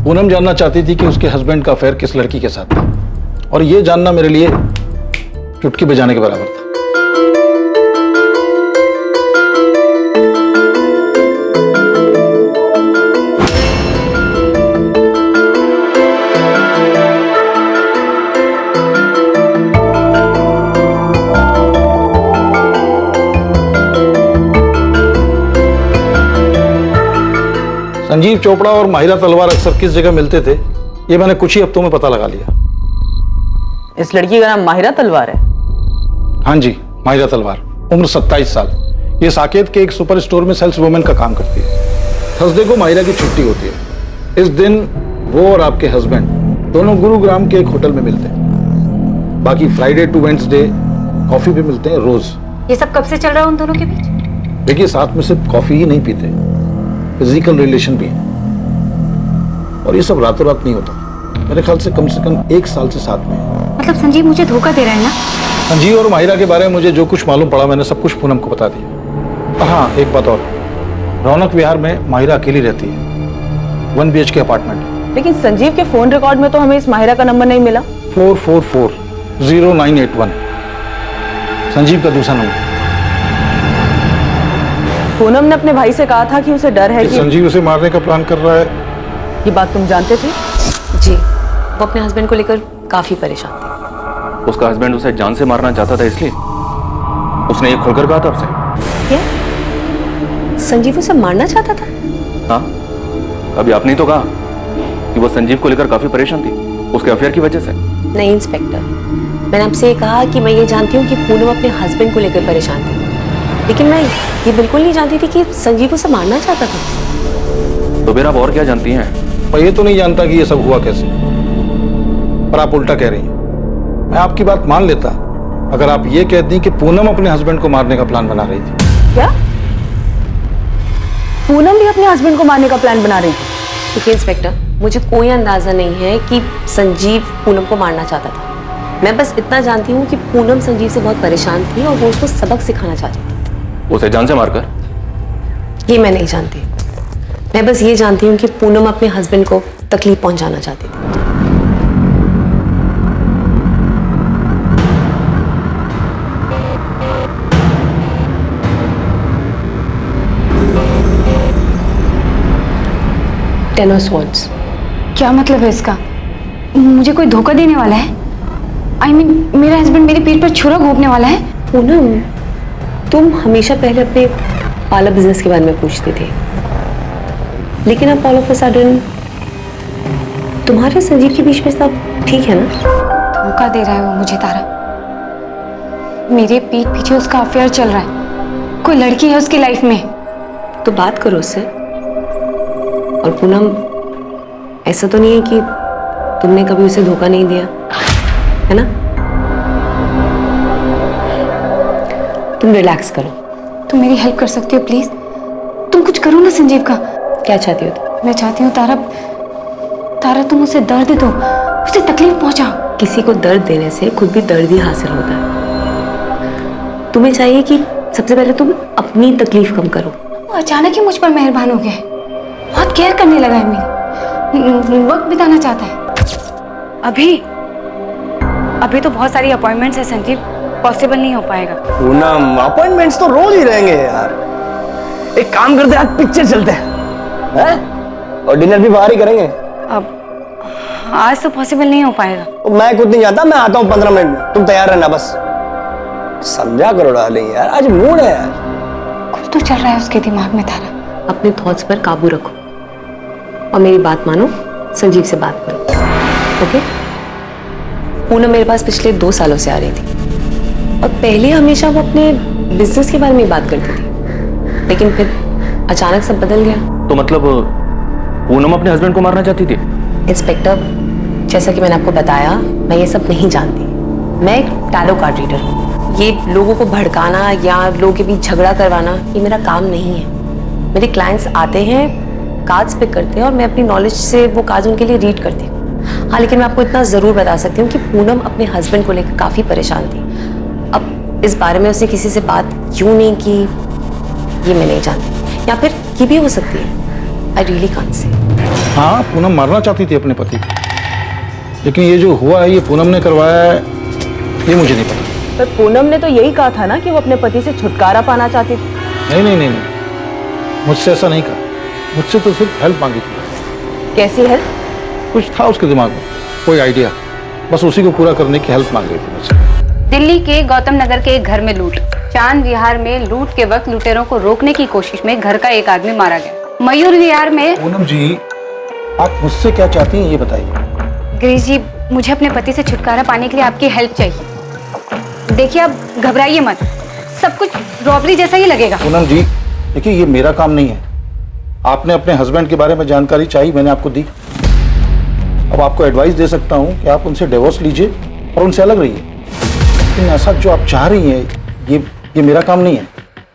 पूनम जानना चाहती थी कि उसके हस्बैंड का अफेयर किस लड़की के साथ था, और यह जानना मेरे लिए चुटकी बजाने के बराबर था। संजीव चोपड़ा और माहिरा तलवार अक्सर किस जगह मिलते थे, ये मैंने कुछ ही हफ्तों में पता लगा लिया। इस लड़की का नाम माहिरा तलवार है? हाँ जी, माहिरा तलवार, उम्र 27 साल। ये साकेत के एक सुपर स्टोर में सेल्स वुमेन का काम करती है। थर्सडे को माहिरा की छुट्टी होती है। इस दिन वो और आपके हस्बैंड दोनों गुरुग्राम के एक होटल में मिलते हैं। बाकी फ्राइडे टू वेडनेसडे कॉफी पे मिलते हैं रोज। ये सब कब से चल रहा है उन दोनों के बीच? देखिए, साथ में सिर्फ कॉफी ही नहीं पीते, फिजिकल रिलेशन भी है। और ये सब रातों रात नहीं होता, मेरे ख्याल से कम 1 साल से साथ में है। मतलब संजीव मुझे धोखा दे रहा है ना? संजीव और माहिरा के बारे में मुझे जो कुछ मालूम पड़ा मैंने सब कुछ पूनम को बता दिया। हाँ, एक बात और, रौनक विहार में माहिरा अकेली रहती है, 1 BHK अपार्टमेंट। लेकिन संजीव के फोन रिकॉर्ड में तो हमें इस माहिरा का नंबर नहीं मिला। 4440981 संजीव का दूसरा नंबर। पूनम ने अपने भाई से कहा था कि उसे डर है कि संजीव उसे मारने का प्लान कर रहा है। ये बात तुम जानते थे? जी, वो अपने हस्बैंड को लेकर काफी परेशान थी। उसका हस्बैंड उसे जान से मारना चाहता था, इसलिए उसने ये खुलकर कहा था आपसे? क्या संजीव उसे मारना चाहता था? हाँ, अभी आपने ही तो कहा कि वो संजीव को लेकर काफी परेशान थी उसके अफेयर की वजह से। नहीं इंस्पेक्टर, मैंने आपसे ये कहा कि मैं ये जानती हूँ कि पूनम अपने हस्बैंड को लेकर परेशान थी, लेकिन मैं ये बिल्कुल नहीं जानती थी कि संजीव उसे मारना चाहता था। तो फिर आप और क्या जानती हैं? मैं ये तो नहीं जानता कि ये सब हुआ कैसे, पर आप उल्टा कह रही हैं। मैं आपकी बात मान लेता अगर आप ये कहती कि पूनम अपने हस्बैंड को मारने का प्लान बना रही थी। क्या पूनम भी अपने हस्बैंड को मारने का प्लान बना रही थी? देखिए इंस्पेक्टर, मुझे कोई अंदाजा नहीं है कि संजीव पूनम को मारना चाहता था। मैं बस इतना जानती हूँ कि पूनम संजीव से बहुत परेशान थी और वो उसको सबक सिखाना चाहती थी। उसे जान से मारकर? ये मैं नहीं जानती। मैं बस ये जानती हूँ कि पूनम अपने हस्बैंड को तकलीफ पहुंचाना चाहती थी। Ten of Swords। क्या मतलब है इसका? मुझे कोई धोखा देने वाला है? I mean, मेरा हस्बैंड मेरी पीठ पर छुरा घोंपने वाला है? पूनम, तुम हमेशा पहले अपने पार्लर बिजनेस के बारे में पूछते थे, लेकिन अब ऑल ऑफ अ सडन तुम्हारे संजीव के बीच में सब ठीक है ना? धोखा दे रहा है वो मुझे तारा। मेरे पीठ पीछे उसका अफेयर चल रहा है, कोई लड़की है उसकी लाइफ में। तो बात करो उससे। और पूनम, ऐसा तो नहीं है कि तुमने कभी उसे धोखा नहीं दिया, है ना? तुम रिलैक्स करो। तुम मेरी हेल्प कर सकती हो प्लीज? तुम कुछ करो ना संजीव का। क्या चाहती हो तुम? मैं चाहती हूँ तारा तुम उसे दर्द दो, उसे तकलीफ पहुंचाओ। किसी को दर्द देने से खुद भी दर्द ही हासिल होता है। तुम्हें चाहिए कि सबसे पहले तुम अपनी तकलीफ कम करो। वो अचानक ही मुझ पर मेहरबान हो गया, बहुत केयर करने लगा है मेरी, वक्त बिताना चाहता है। अभी तो बहुत सारी अपॉइंटमेंट्स है संजीव, पॉसिबल नहीं हो पाएगा। पूनम, अपॉइंटमेंट्स तो रोज ही रहेंगे यार। एक काम करते हैं, आज पिक्चर चलते हैं, और डिनर भी बाहर ही करेंगे। अब आज तो पॉसिबल नहीं हो पाएगा। मैं खुद नहीं जाता, मैं आता हूँ 15 मिनट में, तुम तैयार रहना बस। समझा करो डार्लिंग यार, आज मूड है यार। कुछ तो चल रहा है उसके दिमाग में तारा। अपने थॉट्स पर काबू रखो और मेरी बात मानो, संजीव से बात करो, ओके? पूनम मेरे पास पिछले 2 सालों से आ रही थी और पहले हमेशा वो अपने बिजनेस के बारे में बात करती थी, लेकिन फिर अचानक सब बदल गया। तो मतलब पूनम अपने हस्बैंड को मारना चाहती थी? इंस्पेक्टर, जैसा कि मैंने आपको बताया, मैं ये सब नहीं जानती। मैं एक टैरो कार्ड रीडर हूँ। ये लोगों को भड़काना या लोगों के बीच झगड़ा करवाना, ये मेरा काम नहीं है। मेरे क्लाइंट्स आते हैं, कार्ड्स पिक करते हैं और मैं अपनी नॉलेज से वो कार्ड्स उनके लिए रीड करती हूँ। हाँ, लेकिन मैं आपको इतना ज़रूर बता सकती हूँ कि पूनम अपने हस्बैंड को लेकर काफ़ी परेशान थी। अब इस बारे में उसने किसी से बात क्यों नहीं की, ये मैं नहीं जानती, या फिर ये भी हो सकती है। I really can't say. हाँ, पूनम मारना चाहती थी अपने पति को, लेकिन ये जो हुआ है ये पूनम ने करवाया है, ये मुझे नहीं पता। पर पूनम ने तो यही कहा था ना कि वो अपने पति से छुटकारा पाना चाहती थी। नहीं, मुझसे ऐसा नहीं कहा। मुझसे तो सिर्फ हेल्प मांगी थी। कैसी हेल्प? कुछ था उसके दिमाग में, कोई आइडिया, बस उसी को पूरा करने की हेल्प मांग रही थी मुझसे। दिल्ली के गौतम नगर के एक घर में लूट। चांद विहार में लूट के वक्त लुटेरों को रोकने की कोशिश में घर का एक आदमी मारा गया। मयूर विहार में। पूनम जी, आप मुझसे क्या चाहती हैं ये बताइए। गिरीश जी, मुझे अपने पति से छुटकारा पाने के लिए आपकी हेल्प चाहिए। देखिए, आप घबराइए मत, सब कुछ रॉबरी जैसा ही लगेगा। पूनम जी, देखिए ये मेरा काम नहीं है। आपने अपने हस्बैंड के बारे में जानकारी चाहिए, मैंने आपको दी। अब आपको एडवाइस दे सकता हूँ कि आप उनसे डिवोर्स लीजिए और उनसे अलग रहिए, लेकिन ऐसा जो आप चाह रही हैं ये मेरा काम नहीं है।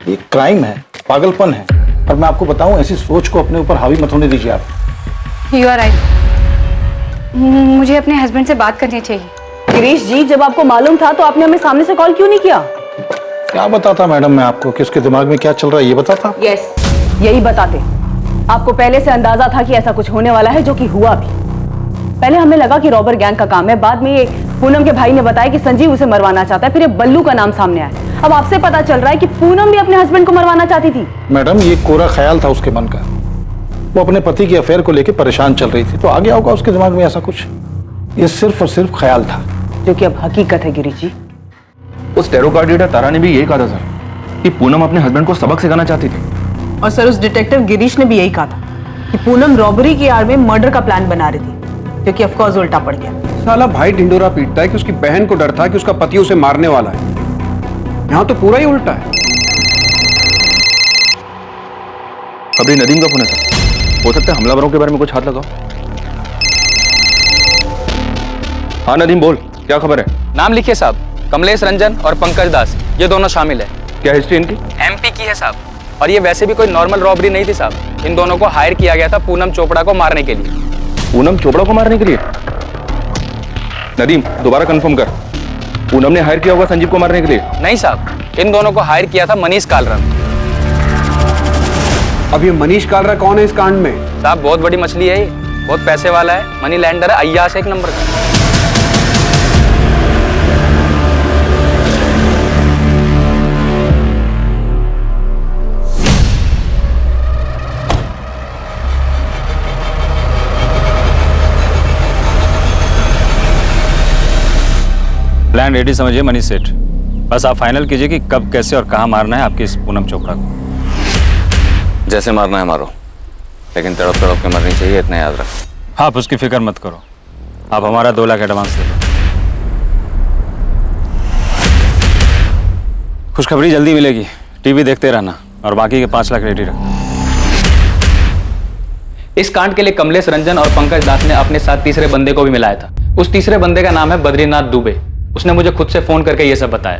ये क्राइम है, पागलपन है, और मैं आपको बताऊं, ऐसी सोच को अपने ऊपर हावी मत होने दीजिए आप। यू आर राइट, मुझे अपने हस्बैंड से बात करनी चाहिए। गिरीश जी, जब आपको मालूम था तो आपने हमें सामने से कॉल क्यों नहीं किया? क्या बताता मैडम मैं आपको कि उसके दिमाग में क्या चल रहा है, ये बताता? यस, यही बताते। आपको पहले से अंदाजा था कि ऐसा कुछ होने वाला है, जो कि हुआ भी। पहले हमें लगा कि रॉबर गैंग का काम है, बाद में ये पूनम के भाई ने बताया कि संजीव उसे मरवाना चाहता है, फिर ये बल्लू का नाम सामने आया। अब आपसे पता चल रहा है कि पूनम भी अपने हस्बैंड को मरवाना चाहती थी। मैडम, ये कोरा ख्याल था उसके मन का। वो अपने पति के अफेयर को लेकर परेशान चल रही थी, तो आ गया होगा उसके दिमाग में ऐसा कुछ। ये सिर्फ और सिर्फ ख्याल था, जो कि अब हकीकत है। गिरीश जी, उस टैरो कार्ड रीडर तारा ने भी यही कहा था सर कि पूनम अपने हस्बैंड को सबक सिखाना चाहती थी। और सर, उस डिटेक्टिव गिरीश ने भी यही कहा था कि पूनम रॉबरी की आड़ में मर्डर का प्लान बना रही थी, जो कि ऑफ कोर्स उल्टा पड़ गया। साला भाई ढिंडोरा पीटता है कि उसकी बहन को डर था कि उसका पति उसे मारने वाला है। यहां तो पूरा ही उल्टा है। अभी नदीम का फोन है सर, हो सकता है हमलावरों के बारे में कुछ हाथ लगाओ। हाँ नदीम बोल, क्या खबर है? नाम लिखिए साहब, कमलेश रंजन और पंकज दास, ये दोनों शामिल है। क्या हिस्ट्री इनकी? एमपी की है साहब, और ये वैसे भी कोई नॉर्मल रॉबरी नहीं थी साहब। इन दोनों को हायर किया गया था पूनम चोपड़ा को मारने के लिए। पूनम चोपड़ा को मारने के लिए? नदीम दोबारा कंफर्म कर, पूनम ने हायर किया होगा संजीव को मारने के लिए? नहीं साहब, इन दोनों को हायर किया था मनीष कालरा। अब ये मनीष कालरा कौन है इस कांड में? साहब बहुत बड़ी मछली है ये, बहुत पैसे वाला है, मनी लैंडर है, अय्याश एक नंबर का। प्लान रेडी समझिए मनीष सेठ, बस आप फाइनल कीजिए कि कब कैसे और कहां मारना है आपकी इस पूनम चोपड़ा को। जैसे मारना है मारो, लेकिन तड़प तड़प के मरनी चाहिए, इतना याद रख। आप उसकी फिक्र मत करो, आप हमारा 2 लाख एडवांस दे दो। खुशखबरी जल्दी मिलेगी, टीवी देखते रहना और बाकी के 5 लाख रेडी रखना। इस कांड के लिए कमलेश रंजन और पंकज दास ने अपने साथ तीसरे बंदे को भी मिलाया था। उस तीसरे बंदे का नाम है बद्रीनाथ दुबे। उसने मुझे खुद से फोन करके ये सब बताया।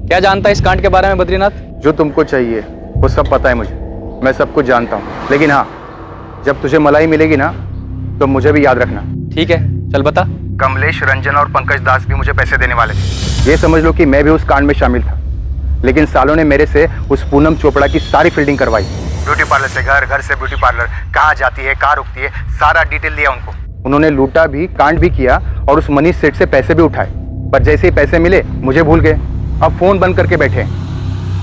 क्या जानता है इस कांड के बारे में बद्रीनाथ? जो तुमको चाहिए वो सब पता है मुझे, मैं सब कुछ जानता हूँ। लेकिन हाँ, जब तुझे मलाई मिलेगी ना तो मुझे भी याद रखना। ठीक है, चल बता। कमलेश रंजन और पंकज दास भी मुझे पैसे देने वाले थे। ये समझ लो कि मैं भी उस कांड में शामिल था, लेकिन सालों ने मेरे से उस पूनम चोपड़ा की सारी फील्डिंग करवाई। ब्यूटी पार्लर से घर, घर से ब्यूटी पार्लर, कहाँ जाती है, कहाँ रुकती है, सारा डिटेल दिया उनको। उन्होंने लूटा भी, कांड भी किया और उस मनीष सेठ से पैसे भी उठाए, पर जैसे ही पैसे मिले मुझे भूल गए। अब फोन बंद करके बैठे।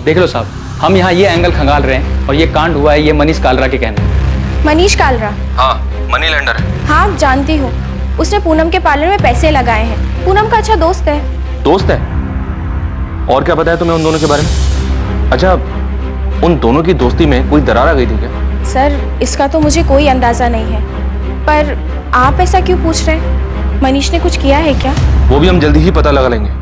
देख लो साहब, हम यहाँ ये एंगल खंगाल रहे हैं और ये कांड हुआ है ये मनीष कालरा के कहने। मनीष कालरा? हाँ, मनी लैंडर है। हाँ जानती हूँ, उसने पूनम के पार्लर में पैसे लगाए हैं। पूनम का अच्छा दोस्त है। दोस्त है? और क्या बताया तुम्हें उन दोनों के बारे में? अच्छा, उन दोनों की दोस्ती में कोई दरार आ गई थी क्या? सर इसका तो मुझे कोई अंदाजा नहीं है, पर आप ऐसा क्यों पूछ रहे हैं? मनीष ने कुछ किया है क्या? वो भी हम जल्दी ही पता लगा लेंगे।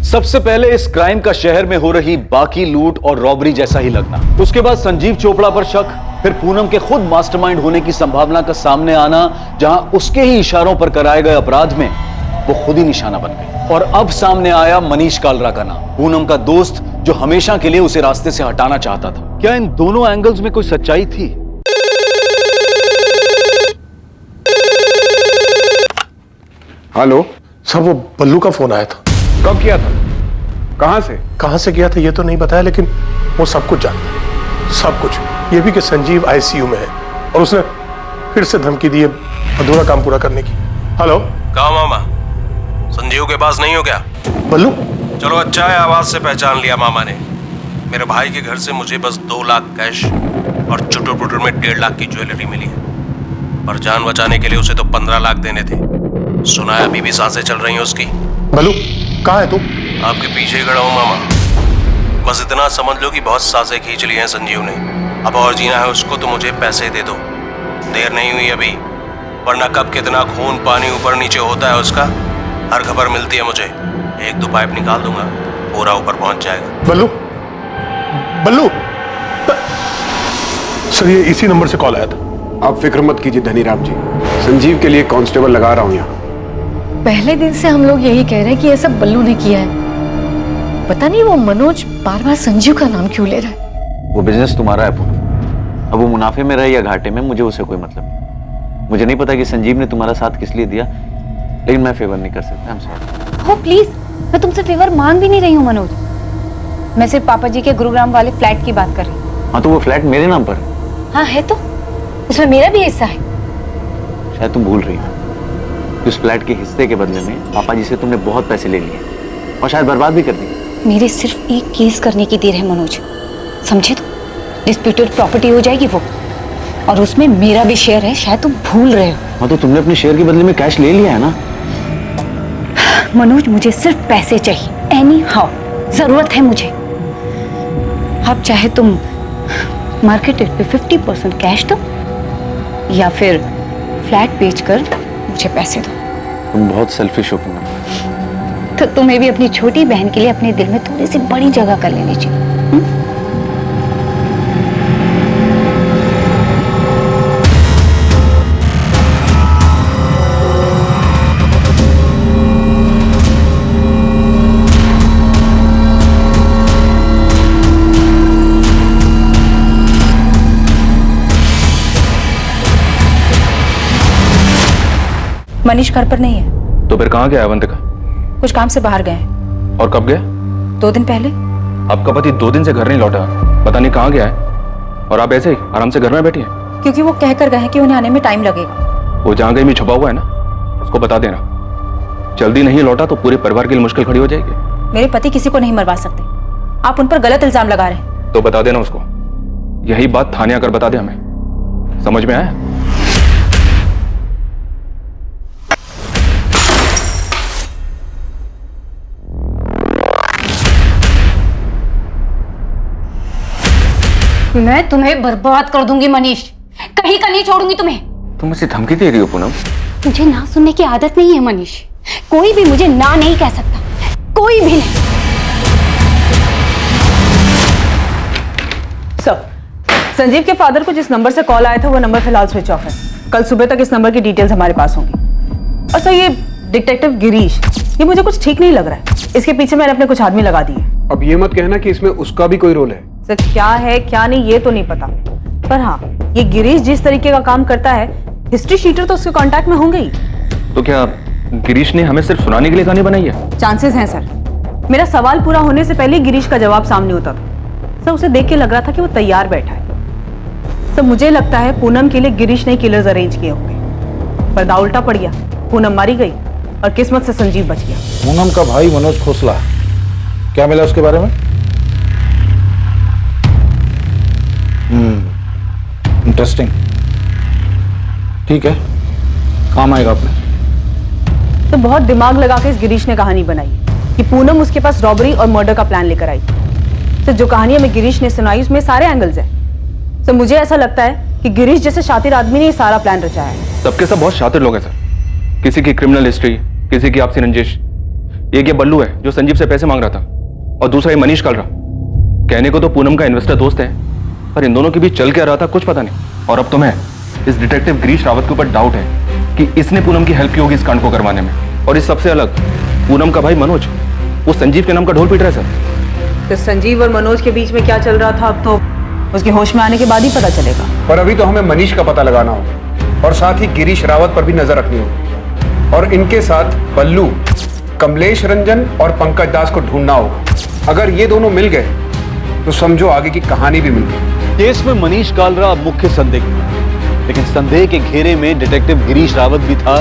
सबसे पहले इस क्राइम का शहर में हो रही बाकी लूट और रॉबरी जैसा ही लगना, उसके बाद संजीव चोपड़ा पर शक, फिर पूनम के खुद मास्टरमाइंड होने की संभावना का सामने आना, जहां उसके ही इशारों पर कराए गए अपराध में वो खुद ही निशाना बन गई। और अब सामने आया मनीष कालरा का नाम, पूनम का दोस्त जो हमेशा के लिए उसे रास्ते से हटाना चाहता था। क्या इन दोनों एंगल्स में कोई सच्चाई थी? हेलो सर, वो बल्लू का फोन आया था। कब किया था? कहां से किया था ये तो नहीं बताया, लेकिन वो सब कुछ जानता है, सब कुछ। ये भी कि संजीव आईसीयू में है और उसने फिर से धमकी दी है अधूरा काम पूरा करने की। हेलो, कहा मामा, संजीव के पास नहीं हो क्या? बल्लू? चलो अच्छा है, आवाज से पहचान लिया मामा ने। मेरे भाई के घर से मुझे बस 2 लाख कैश और चुटुर पुटुर में 1.5 लाख की ज्वेलरी मिली है, पर जान बचाने के लिए उसे तो 15 लाख देने थे। सुना है अभी भी सांसें चल रही हैं उसकी। बल्लू कहाँ है तू? आपके पीछे खड़ा हूँ मामा। बस इतना समझ लो कि बहुत सांसें खींच ली हैं संजीव ने। अब और जीना है उसको तो मुझे पैसे दे दो, देर नहीं हुई अभी, वरना कब कितना खून पानी ऊपर नीचे होता है उसका हर खबर मिलती है मुझे। 1-2 पाइप निकाल दूंगा, पूरा ऊपर पहुंच जाएगा। बल्लू, बल्लू सर, ये इसी नंबर से कॉल आया था। आप फिक्र मत कीजिए धनीराम जी, संजीव के लिए कांस्टेबल लगा रहा हूँ यहाँ। पहले दिन से हम लोग यही कह रहे हैं कि ये सब बल्लू ने किया है। पता नहीं वो मनोज बार बार संजीव का नाम क्यों ले रहा है। वो बिजनेस तुम्हारा है पूनम, अब वो मुनाफे में रहे या घाटे में मुझे उससे कोई मतलब नहीं। मुझे नहीं पता कि संजीव ने तुम्हारा साथ किस लिए दिया, लेकिन मैं फेवर नहीं कर सकता। I'm sorry। हो प्लीज, मैं तुमसे फेवर मांग भी नहीं रही हूँ मनोज, मैं सिर्फ पापा जी के गुरुग्राम वाले फ्लैट की बात कर रही हूँ। हाँ तो वो फ्लैट मेरे नाम पर? हाँ है तो, उसमें मेरा भी हिस्सा है। शायद तुम भूल रही हो, उस फ्लैट के हिस्से के बदले में पापा जी से तुमने बहुत पैसे ले लिए और शायद बर्बाद भी कर दिए। मेरे सिर्फ एक केस करने की देर है मनोज, समझे? तो डिस्प्यूटेड प्रॉपर्टी हो जाएगी वो, और उसमें मेरा भी शेयर है, शायद तुम भूल रहे हो। हाँ तो तुमने अपने शेयर के बदले में कैश ले लिया है ना। मनोज मुझे सिर्फ पैसे चाहिए, एनी हाउ, जरूरत है मुझे। अब चाहे तुम मार्केट रेट पे 50% कैश दो या फिर फ्लैट बेचकर मुझे पैसे दो। तुम बहुत सेल्फिश हो पूनम। तो तुम्हें भी अपनी छोटी बहन के लिए अपने दिल में थोड़ी सी बड़ी जगह कर लेनी चाहिए। मनीष घर पर नहीं है। तो फिर कहाँ गया अवंतिका? कुछ काम से बाहर गए हैं। और कब गया? 2 दिन पहले। आपका पति 2 दिन से घर नहीं लौटा, पता नहीं कहाँ गया है, और आप ऐसे ही आराम से घर में बैठी हैं। क्योंकि वो कह कर गए हैं कि उन्हें आने में टाइम लगेगा। वो जहाँ कहीं भी छुपा हुआ है ना, उसको बता देना। जल्दी नहीं लौटा तो पूरे परिवार के लिए मुश्किल खड़ी हो जाएगी। मेरे पति किसी को नहीं मरवा सकते, आप उन पर गलत इल्जाम लगा रहे हैं। तो बता देना उसको, यही बात थाने आकर बता दे हमें। समझ में आया? मैं तुम्हें बर्बाद कर दूंगी मनीष, कहीं का नहीं छोड़ूंगी तुम्हें। तुम मुझे धमकी दे रही हो पूनम? मुझे ना सुनने की आदत नहीं है मनीष, कोई भी मुझे ना नहीं कह सकता, कोई भी नहीं। सर, संजीव के फादर को जिस नंबर से कॉल आया था वो नंबर फिलहाल स्विच ऑफ है। कल सुबह तक इस नंबर की डिटेल्स हमारे पास होंगी। और सर, ये डिटेक्टिव गिरीश, ये मुझे कुछ ठीक नहीं लग रहा है। इसके पीछे मैंने अपने कुछ आदमी लगा दिए। अब ये मत कहना कि इसमें उसका भी कोई रोल है। सर, क्या है क्या नहीं ये तो नहीं पता, पर हाँ, ये गिरीश जिस तरीके का काम करता है, हिस्ट्री शीटर तो उसके कांटेक्ट में होंगे ही। तो क्या गिरीश ने हमें सिर्फ सुनाने के लिए कहानी बनाई है? चांसेस हैं सर। मेरा सवाल पूरा होने से पहले गिरीश का जवाब सामने होता था। सर, उसे देख के लग रहा था कि वो तैयार बैठा है। सर, मुझे लगता है पूनम के लिए गिरीश ने किलर्स अरेंज किए होंगे, पर दाव उल्टा पड़ गया, पूनम मारी गई और किस्मत से संजीव बच गया। पूनम का भाई मनोज खोसला, क्या मिला उसके बारे में? इंटरेस्टिंग, ठीक है, काम आएगा अपने। तो बहुत दिमाग लगा के इस गिरीश ने कहानी बनाई कि पूनम उसके पास रॉबरी और मर्डर का प्लान लेकर आई। तो जो कहानी हमें गिरीश ने सुनाई उसमें सारे एंगल्स हैं। तो मुझे ऐसा लगता है कि गिरीश जैसे शातिर आदमी ने ये सारा प्लान रचाया है। सबके सब बहुत शातिर लोग हैं सर, किसी की क्रिमिनल हिस्ट्री, किसी की आपसी रंजिश। एक ये बल्लू है जो संजीव से पैसे मांग रहा था, और दूसरा ये मनीष कालरा। कहने को तो पूनम का इन्वेस्टर दोस्त है, पर इन दोनों के बीच चल क्या रहा था कुछ पता नहीं। और अब तुम्हें इस डिटेक्टिव गिरीश रावत के ऊपर डाउट है कि इसने पूनम की हेल्प की होगी इस कांड को करवाने में। और इस सबसे अलग, पूनम का भाई मनोज, वो संजीव के नाम का ढोल पीट रहा है सर। तो संजीव और मनोज के बीच में क्या चल रहा था अब तो उसके होश में आने के बाद ही पता चलेगा। पर अभी तो हमें मनीष का पता लगाना होगा, और साथ ही गिरीश रावत पर भी नजर रखनी होगी, और इनके साथ बल्लू, कमलेश रंजन और पंकज दास को ढूंढना होगा। अगर ये दोनों मिल गए तो समझो आगे की कहानी भी मिल गई। केस में मनीष कालरा अब मुख्य संदिग्ध था, लेकिन संदेह के घेरे में डिटेक्टिव गिरीश रावत भी था,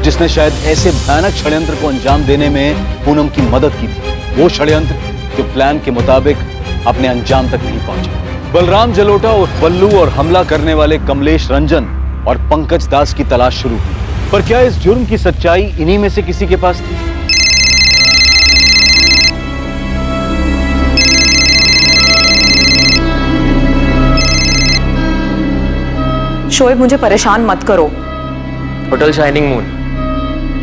जिसने शायद ऐसे भयानक षड्यंत्र को अंजाम देने में पूनम की मदद की थी। वो षड्यंत्र जो प्लान के मुताबिक अपने अंजाम तक नहीं पहुंचा। बलराम जलोटा और बल्लू और हमला करने वाले कमलेश रंजन और पंकज दास की तलाश शुरू हुई। पर क्या इस जुर्म की सच्चाई इन्हीं में से किसी के पास थी? शोएब, मुझे परेशान मत करो। होटल शाइनिंग मून,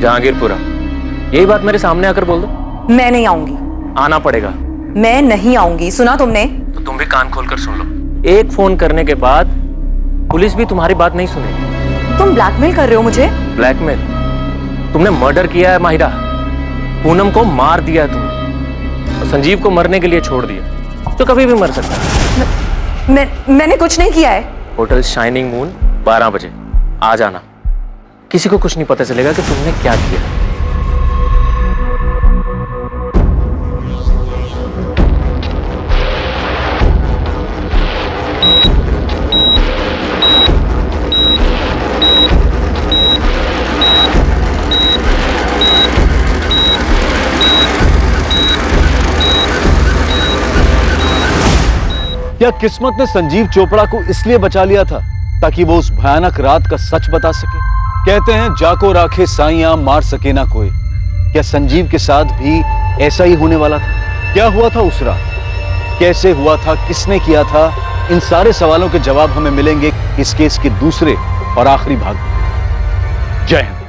जहांगीरपुरा, यही बात मेरे सामने आकर बोल दो। मैं नहीं आऊंगी। आना पड़ेगा। मैं नहीं आऊंगी, सुना तुमने? तो तुम भी कान खोलकर सुन लो, एक फोन करने के बाद पुलिस भी तुम्हारी बात नहीं सुनेगी। तुम ब्लैकमेल कर रहे हो मुझे? ब्लैकमेल? तुमने मर्डर किया है माहिरा, पूनम को मार दिया है तुमने, और संजीव को मरने के लिए छोड़ दिया। तो कभी भी मर सकता है। मैंने कुछ नहीं किया है। होटल शाइनिंग मून 12 बजे आ जाना। किसी को कुछ नहीं पता चलेगा कि तुमने क्या किया। क्या किस्मत ने संजीव चोपड़ा को इसलिए बचा लिया था ताकि वो उस भयानक रात का सच बता सके? कहते हैं जाको राखे साइयां मार सके ना कोई। क्या संजीव के साथ भी ऐसा ही होने वाला था? क्या हुआ था उस रात? कैसे हुआ था, किसने किया था, इन सारे सवालों के जवाब हमें मिलेंगे इस केस के दूसरे और आखिरी भाग में। जय हिंद।